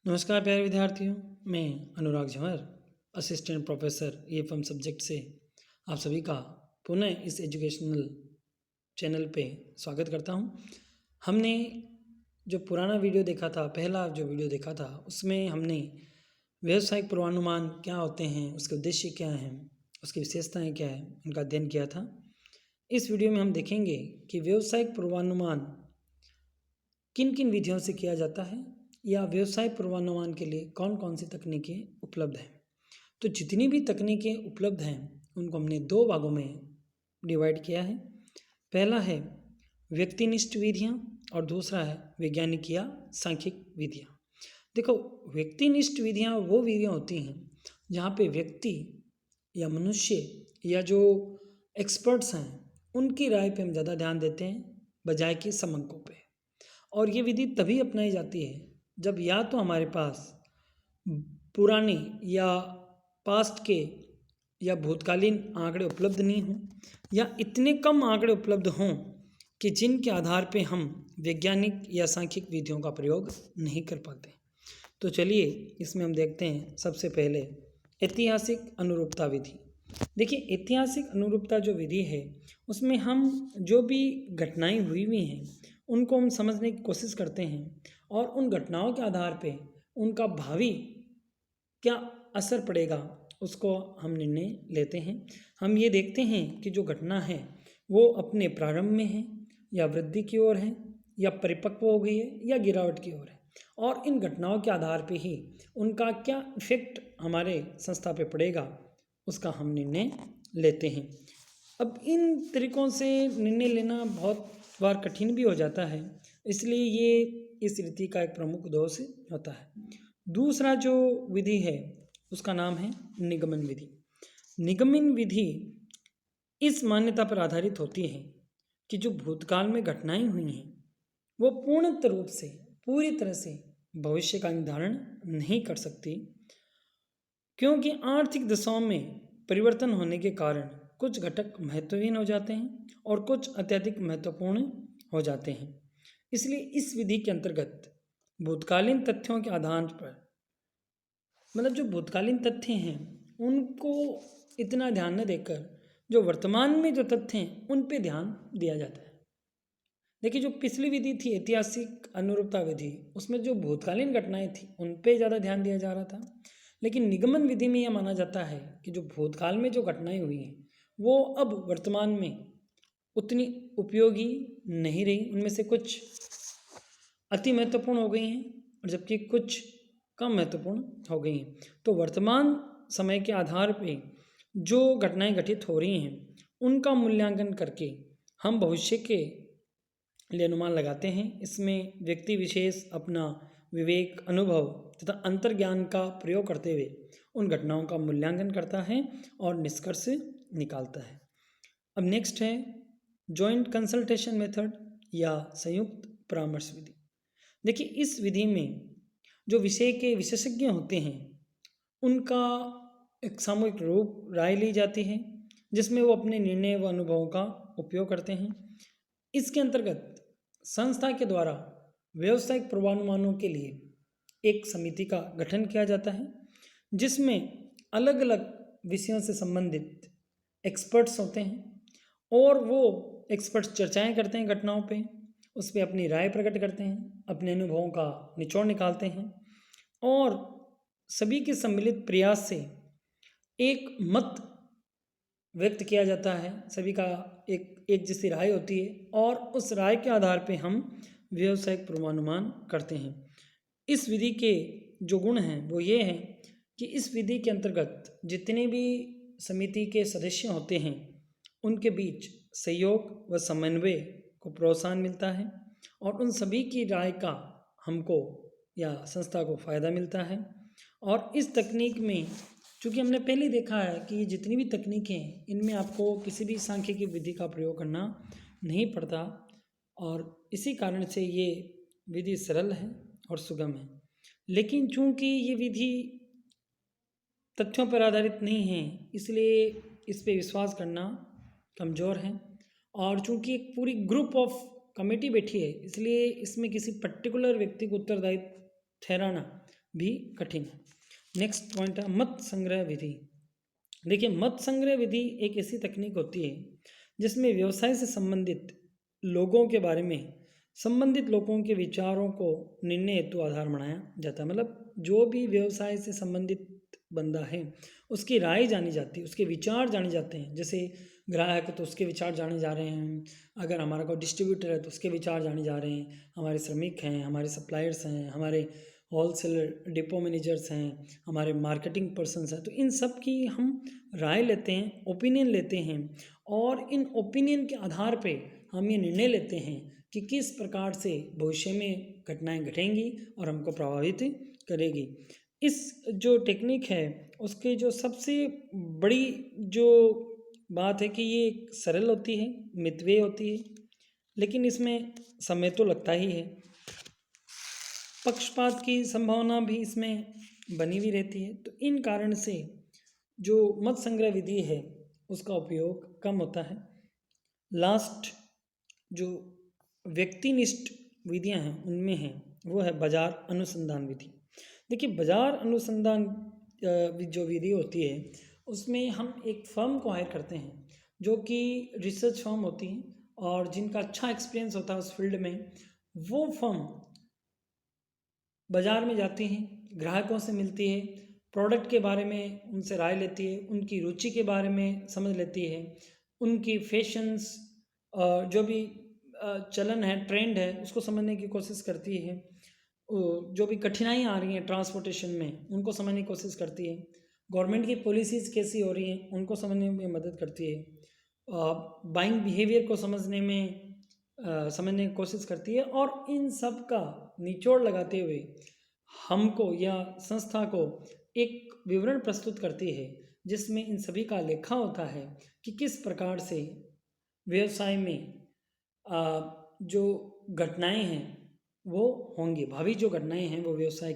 नमस्कार प्यारे विद्यार्थियों, मैं अनुराग Jhanwar, assistant professor EFM subject से आप सभी का पुनः इस एजुकेशनल चैनल पे स्वागत करता हूँ। हमने जो पुराना वीडियो देखा था, पहला जो वीडियो देखा था, उसमें हमने व्यावसायिक पूर्वानुमान क्या होते हैं, उसके उद्देश्य क्या हैं, उसकी विशेषताएं क्या हैं, उनका अध्ययन किया था। इस वीडियो में हम देखेंगे कि व्यावसायिक पूर्वानुमान किन किन विधियों से किया जाता है या व्यवसाय पूर्वानुमान के लिए कौन कौन सी तकनीकें उपलब्ध हैं। तो जितनी भी तकनीकें उपलब्ध हैं उनको हमने दो भागों में डिवाइड किया है। पहला है व्यक्तिनिष्ठ विधियाँ और दूसरा है वैज्ञानिक या सांख्यिक विधियाँ। देखो, व्यक्तिनिष्ठ विधियाँ वो विधियाँ होती हैं जहाँ पे व्यक्ति या मनुष्य या जो एक्सपर्ट्स हैं उनकी राय पे हम ज़्यादा ध्यान देते हैं बजाय कि समंकों पे। और ये विधि तभी अपनाई जाती है जब या तो हमारे पास पुराने या पास्ट के या भूतकालीन आंकड़े उपलब्ध नहीं हों या इतने कम आंकड़े उपलब्ध हों कि जिनके आधार पे हम वैज्ञानिक या सांख्यिक विधियों का प्रयोग नहीं कर पाते। तो चलिए इसमें हम देखते हैं सबसे पहले ऐतिहासिक अनुरूपता विधि। देखिए, ऐतिहासिक अनुरूपता जो विधि है उसमें हम जो भी घटनाएं हुई हैं उनको हम समझने की कोशिश करते हैं और उन घटनाओं के आधार पे उनका भावी क्या असर पड़ेगा उसको हम निर्णय लेते हैं। हम ये देखते हैं कि जो घटना है वो अपने प्रारंभ में है या वृद्धि की ओर है या परिपक्व हो गई है या गिरावट की ओर है, और इन घटनाओं के आधार पे ही उनका क्या इफेक्ट हमारे संस्था पे पड़ेगा उसका हम निर्णय लेते हैं। अब इन तरीक़ों से निर्णय लेना बहुत बार कठिन भी हो जाता है, इसलिए ये इस रीति का एक प्रमुख दोष होता है। दूसरा जो विधि है उसका नाम है निगमन विधि। निगमन विधि इस मान्यता पर आधारित होती है कि जो भूतकाल में घटनाएं हुई हैं वो पूर्णतः रूप से पूरी तरह से भविष्य का निर्धारण नहीं कर सकती, क्योंकि आर्थिक दशाओं में परिवर्तन होने के कारण कुछ घटक महत्वहीन हो जाते हैं और कुछ अत्यधिक महत्वपूर्ण हो जाते हैं। इसलिए इस विधि के अंतर्गत भूतकालीन तथ्यों के आधार पर, मतलब जो भूतकालीन तथ्य हैं उनको इतना ध्यान न देकर जो वर्तमान में जो तथ्य हैं उन पे ध्यान दिया जाता है। देखिए, जो पिछली विधि थी ऐतिहासिक अनुरूपता विधि, उसमें जो भूतकालीन घटनाएं थी उन पे ज़्यादा ध्यान दिया जा रहा था, लेकिन निगमन विधि में यह माना जाता है कि जो भूतकाल में जो घटनाएं हुई हैं वो अब वर्तमान में उतनी उपयोगी नहीं रही, उनमें से कुछ अति महत्वपूर्ण हो गई हैं और जबकि कुछ कम महत्वपूर्ण हो गई हैं। तो वर्तमान समय के आधार पे जो घटनाएं घटित हो रही हैं उनका मूल्यांकन करके हम भविष्य के लिए अनुमान लगाते हैं। इसमें व्यक्ति विशेष अपना विवेक, अनुभव तथा अंतर्ज्ञान का प्रयोग करते हुए उन घटनाओं का मूल्यांकन करता है और निष्कर्ष निकालता है। अब नेक्स्ट है जॉइंट कंसल्टेशन मेथड या संयुक्त परामर्श विधि। देखिए, इस विधि में जो विषय के विशेषज्ञ होते हैं उनका एक सामूहिक रूप राय ली जाती है जिसमें वो अपने निर्णय व अनुभवों का उपयोग करते हैं। इसके अंतर्गत संस्था के द्वारा व्यावसायिक पूर्वानुमानों के लिए एक समिति का गठन किया जाता है जिसमें अलग अलग विषयों से संबंधित एक्सपर्ट्स होते हैं और वो एक्सपर्ट्स चर्चाएं करते हैं घटनाओं पे, उस पर अपनी राय प्रकट करते हैं, अपने अनुभवों का निचोड़ निकालते हैं और सभी के सम्मिलित प्रयास से एक मत व्यक्त किया जाता है। सभी का एक जैसी राय होती है और उस राय के आधार पे हम व्यावसायिक पूर्वानुमान करते हैं। इस विधि के जो गुण हैं वो ये हैं कि इस विधि के अंतर्गत जितने भी समिति के सदस्य होते हैं उनके बीच सहयोग व समन्वय को प्रोत्साहन मिलता है और उन सभी की राय का हमको या संस्था को फ़ायदा मिलता है। और इस तकनीक में चूँकि हमने पहले ही देखा है कि जितनी भी तकनीकें हैं इनमें आपको किसी भी सांख्यिकी विधि का प्रयोग करना नहीं पड़ता और इसी कारण से ये विधि सरल है और सुगम है। लेकिन चूँकि ये विधि तथ्यों पर आधारित नहीं है इसलिए इस पे विश्वास करना कमज़ोर है, और चूँकि एक पूरी ग्रुप ऑफ कमेटी बैठी है इसलिए इसमें किसी पर्टिकुलर व्यक्ति को उत्तरदायी ठहराना भी कठिन है। नेक्स्ट पॉइंट है मत संग्रह विधि। देखिए, मत संग्रह विधि एक ऐसी तकनीक होती है जिसमें व्यवसाय से संबंधित लोगों के बारे में संबंधित लोगों के विचारों को निर्णय हेतु आधार बनाया जाता है। मतलब जो भी व्यवसाय से संबंधित बंदा है उसकी राय जानी जाती है, उसके विचार जाने जाते हैं। जैसे ग्राहक है तो उसके विचार जाने जा रहे हैं, अगर हमारा कोई डिस्ट्रीब्यूटर है तो उसके विचार जाने जा रहे हैं, हमारे श्रमिक हैं, हमारे सप्लायर्स हैं, हमारे होलसेलर डिपो मैनेजर्स हैं, हमारे मार्केटिंग पर्सन्स हैं, तो इन सब की हम राय लेते हैं, ओपिनियन लेते हैं और इन ओपिनियन के आधार पे हम ये निर्णय लेते हैं कि किस प्रकार से भविष्य में घटनाएं घटेंगी और हमको प्रभावित करेगी। इस जो टेक्निक है उसकी जो सबसे बड़ी जो बात है कि ये सरल होती है, मितव्ययी होती है, लेकिन इसमें समय तो लगता ही है। पक्षपात की संभावना भी इसमें बनी हुई रहती है। तो इन कारण से जो मत संग्रह विधि है उसका उपयोग कम होता है। लास्ट जो व्यक्तिनिष्ठ विधियां हैं उनमें है वो है बाजार अनुसंधान विधि। देखिए, बाजार अनुसंधान जो विधि होती है उसमें हम एक फर्म को हायर करते हैं जो कि रिसर्च फर्म होती है और जिनका अच्छा एक्सपीरियंस होता है उस फील्ड में। वो फर्म बाज़ार में जाती हैं, ग्राहकों से मिलती है, प्रोडक्ट के बारे में उनसे राय लेती है, उनकी रुचि के बारे में समझ लेती है, उनकी फैशंस जो भी चलन है, ट्रेंड है, उसको समझने की कोशिश करती है। जो भी कठिनाइयाँ आ रही हैं ट्रांसपोर्टेशन में उनको समझने की कोशिश करती है। गवर्नमेंट की पॉलिसीज़ कैसी हो रही हैं उनको समझने में मदद करती है। बाइंग बिहेवियर को समझने की कोशिश करती है और इन सब का निचोड़ लगाते हुए हमको या संस्था को एक विवरण प्रस्तुत करती है जिसमें इन सभी का लेखा होता है कि किस प्रकार से व्यवसाय में जो घटनाएं हैं वो होंगी, भावी जो घटनाएं हैं वो व्यवसाय के